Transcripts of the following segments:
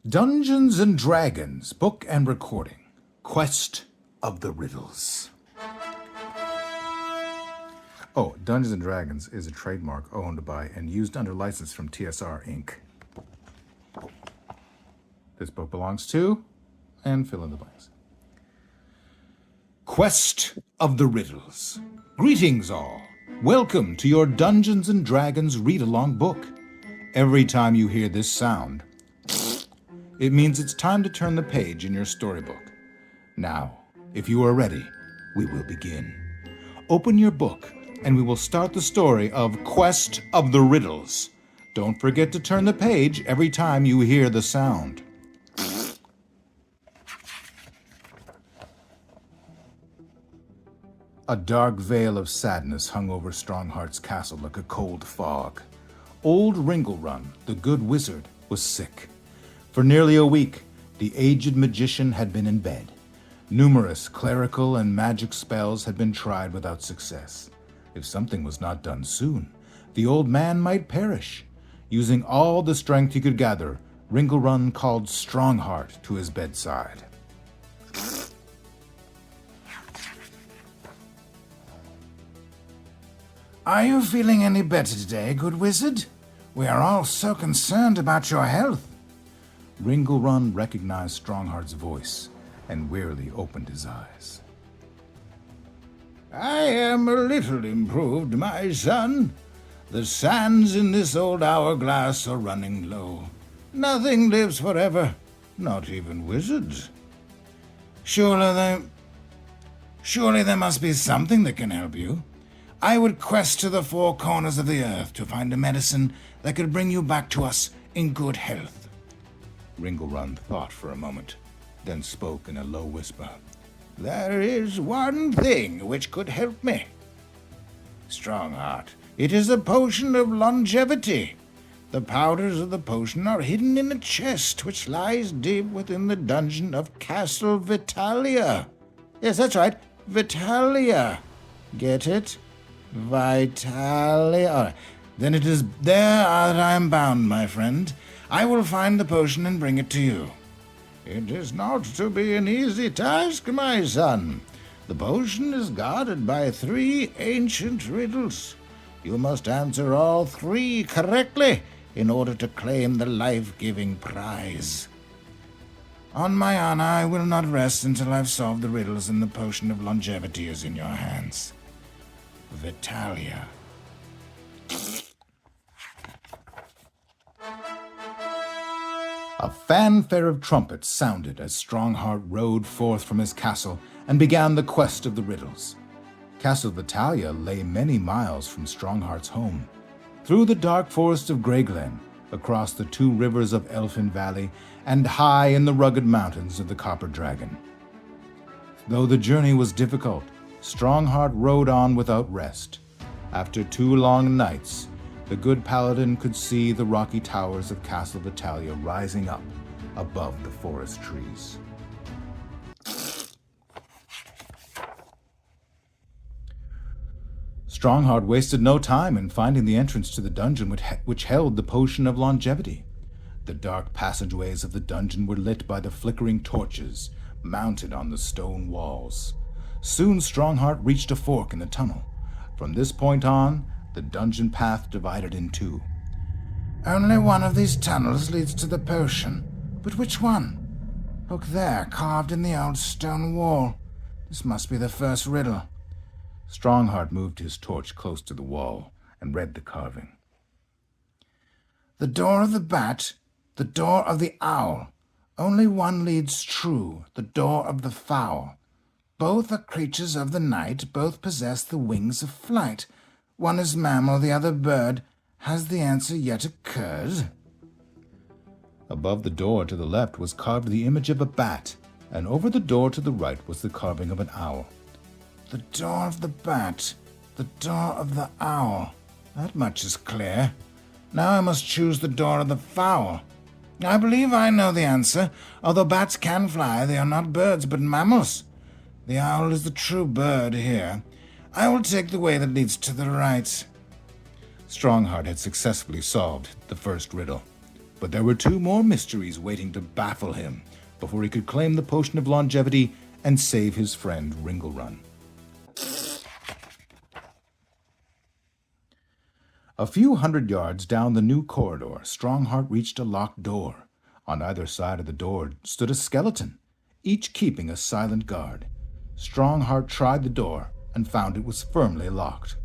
Dungeons and Dragons, book and recording. Quest of the Riddles. Oh, Dungeons and Dragons is a trademark owned by and used under license from TSR Inc. This book belongs to, and fill in the blanks. Quest of the Riddles. Greetings all. Welcome to your Dungeons and Dragons read-along book. Every time you hear this sound, it means it's time to turn the page in your storybook. Now, if you are ready, we will begin. Open your book, and we will start the story of Quest of the Riddles. Don't forget to turn the page every time you hear the sound. A dark veil of sadness hung over Strongheart's castle like a cold fog. Old Ringlrun, the good wizard, was sick. For nearly a week, the aged magician had been in bed. Numerous clerical and magic spells had been tried without success. If something was not done soon, the old man might perish. Using all the strength he could gather, Ringlrun called Strongheart to his bedside. Are you feeling any better today, good wizard? We are all so concerned about your health. Ringlrun recognized Strongheart's voice and wearily opened his eyes. I am a little improved, my son. The sands in this old hourglass are running low. Nothing lives forever, not even wizards. Surely there must be something that can help you. I would quest to the four corners of the earth to find a medicine that could bring you back to us in good health. Ringlrun thought for a moment, then spoke in a low whisper. There is one thing which could help me. Strongheart, it is a potion of longevity. The powders of the potion are hidden in a chest which lies deep within the dungeon of Castle Vitalia. Yes, that's right, Vitalia. Get it? Vitalia. All right. Then it is there that I am bound, my friend. I will find the potion and bring it to you. It is not to be an easy task, my son. The potion is guarded by 3 ancient riddles. You must answer all 3 correctly in order to claim the life-giving prize. On my honor, I will not rest until I've solved the riddles and the potion of longevity is in your hands. Vitalia. A fanfare of trumpets sounded as Strongheart rode forth from his castle and began the quest of the riddles. Castle Vitalia lay many miles from Strongheart's home. Through the dark forest of Greyglen, across the 2 rivers of Elfin Valley, and high in the rugged mountains of the Copper Dragon. Though the journey was difficult, Strongheart rode on without rest. After 2 long nights, the good paladin could see the rocky towers of Castle Vitalia rising up above the forest trees. Strongheart wasted no time in finding the entrance to the dungeon which held the potion of longevity. The dark passageways of the dungeon were lit by the flickering torches mounted on the stone walls. Soon Strongheart reached a fork in the tunnel. From this point on, the dungeon path divided in 2. Only one of these tunnels leads to the potion. But which one? Look there, carved in the old stone wall. This must be the first riddle. Strongheart moved his torch close to the wall and read the carving. The door of the bat, the door of the owl. Only one leads true, the door of the fowl. Both are creatures of the night, both possess the wings of flight. One is mammal, the other bird. Has the answer yet occurred? Above the door to the left was carved the image of a bat, and over the door to the right was the carving of an owl. The door of the bat, the door of the owl. That much is clear. Now I must choose the door of the fowl. I believe I know the answer. Although bats can fly, they are not birds but mammals. The owl is the true bird here. I will take the way that leads to the right. Strongheart had successfully solved the first riddle, But there were two more mysteries waiting to baffle him before he could claim the potion of longevity and save his friend Ringlrun. A few hundred yards down the new corridor, Strongheart reached a locked door. On either side of the door stood a skeleton, each keeping a silent guard. Strongheart tried the door and found it was firmly locked.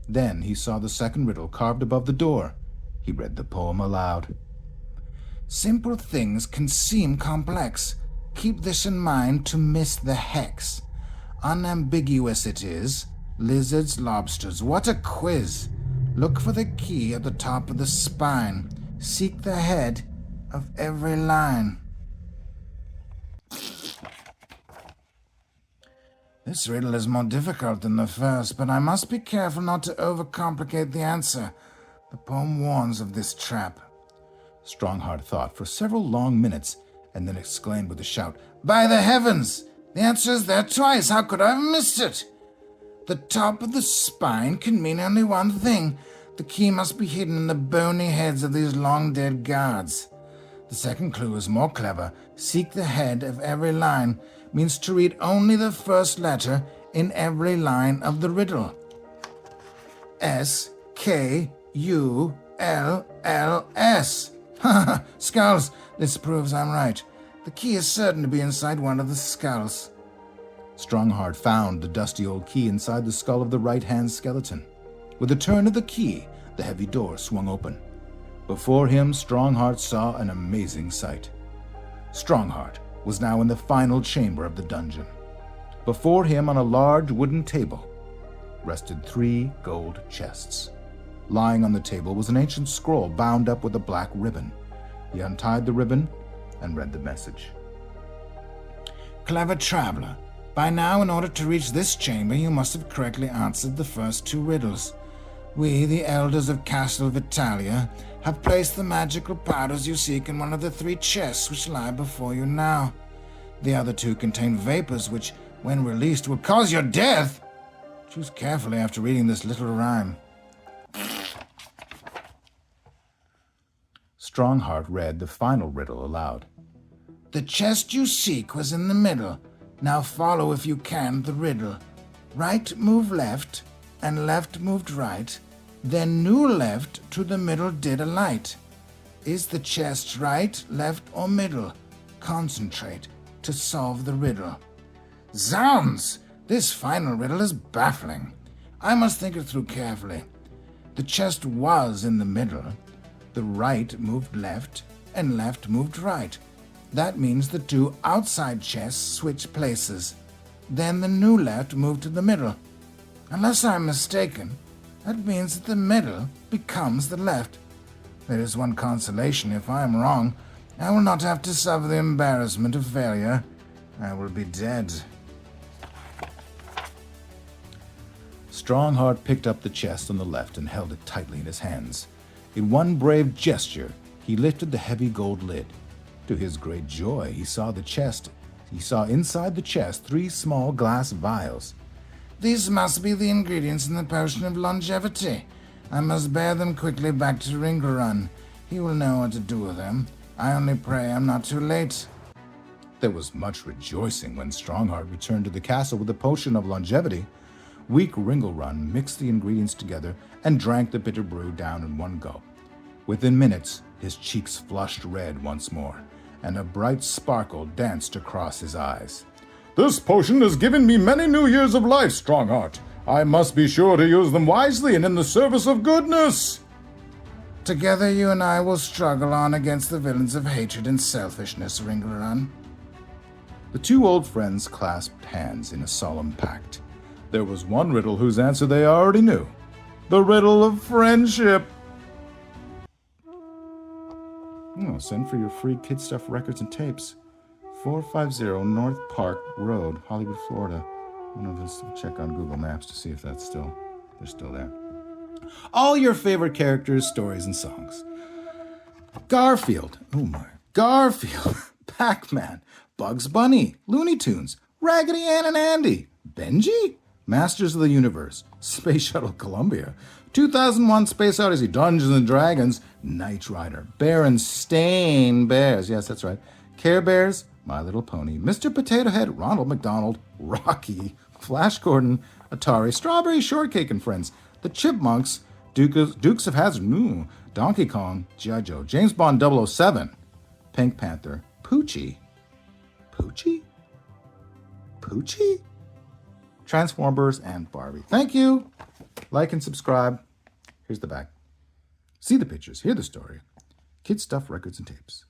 Then he saw the second riddle carved above the door. He read the poem aloud. Simple things can seem complex. Keep this in mind to miss the hex. Unambiguous it is. Lizards, lobsters, what a quiz. Look for the key at the top of the spine. Seek the head of every line. This riddle is more difficult than the first, but I must be careful not to overcomplicate the answer. The poem warns of this trap. Strongheart thought for several long minutes and then exclaimed with a shout, By the heavens! The answer is there twice. How could I have missed it? The top of the spine can mean only one thing. The key must be hidden in the bony heads of these long-dead guards. The second clue is more clever. Seek the head of every line means to read only the first letter in every line of the riddle. S-K-U-L-L-S. Skulls. This proves I'm right. The key is certain to be inside one of the skulls. Strongheart found the dusty old key inside the skull of the right-hand skeleton. With a turn of the key, the heavy door swung open. Before him, Strongheart saw an amazing sight. Strongheart was now in the final chamber of the dungeon. Before him, on a large wooden table, rested 3 gold chests. Lying on the table was an ancient scroll bound up with a black ribbon. He untied the ribbon and read the message. Clever traveler. By now, in order to reach this chamber, you must have correctly answered the first 2 riddles. We, the elders of Castle Vitalia, have placed the magical powders you seek in one of the 3 chests which lie before you now. The other 2 contain vapors which, when released, will cause your death. Choose carefully after reading this little rhyme. Strongheart read the final riddle aloud. The chest you seek was in the middle. Now follow, if you can, the riddle. Right moved left, and left moved right. Then new left to the middle did alight. Is the chest right, left, or middle? Concentrate to solve the riddle. Zounds! This final riddle is baffling. I must think it through carefully. The chest was in the middle. The right moved left, and left moved right. That means the 2 outside chests switched places. Then the new left moved to the middle. Unless I'm mistaken, that means that the middle becomes the left. There is one consolation: if I am wrong, I will not have to suffer the embarrassment of failure. I will be dead. Strongheart picked up the chest on the left and held it tightly in his hands. In one brave gesture, he lifted the heavy gold lid. To his great joy, he saw inside the chest 3 small glass vials. These must be the ingredients in the potion of longevity. I must bear them quickly back to Ringlrun. He will know what to do with them. I only pray I'm not too late. There was much rejoicing when Strongheart returned to the castle with the potion of longevity. Weak Ringlrun mixed the ingredients together and drank the bitter brew down in one gulp. Within minutes, his cheeks flushed red once more, and a bright sparkle danced across his eyes. This potion has given me many new years of life, Strongheart. I must be sure to use them wisely and in the service of goodness. Together you and I will struggle on against the villains of hatred and selfishness, Ringlrun. The 2 old friends clasped hands in a solemn pact. There was one riddle whose answer they already knew. The riddle of friendship. Send for your free Kid Stuff records and tapes. 450 North Park Road, Hollywood, Florida. One of us check on Google Maps to see if they're still there. All your favorite characters, stories, and songs. Garfield. Garfield. Pac-Man. Bugs Bunny. Looney Tunes. Raggedy Ann and Andy. Benji. Masters of the Universe. Space Shuttle Columbia. 2001 Space Odyssey, Dungeons and Dragons, Knight Rider, Berenstain Bears, yes, that's right, Care Bears, My Little Pony, Mr. Potato Head, Ronald McDonald, Rocky, Flash Gordon, Atari, Strawberry Shortcake and Friends, The Chipmunks, Dukes of Hazzard, Donkey Kong, G.I. Joe, James Bond 007, Pink Panther, Poochie, Transformers, and Barbie. Thank you. Like and subscribe. Here's the back. See the pictures, hear the story. Kid stuff, records, and tapes.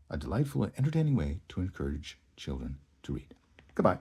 A delightful and entertaining way to encourage children to read. Goodbye.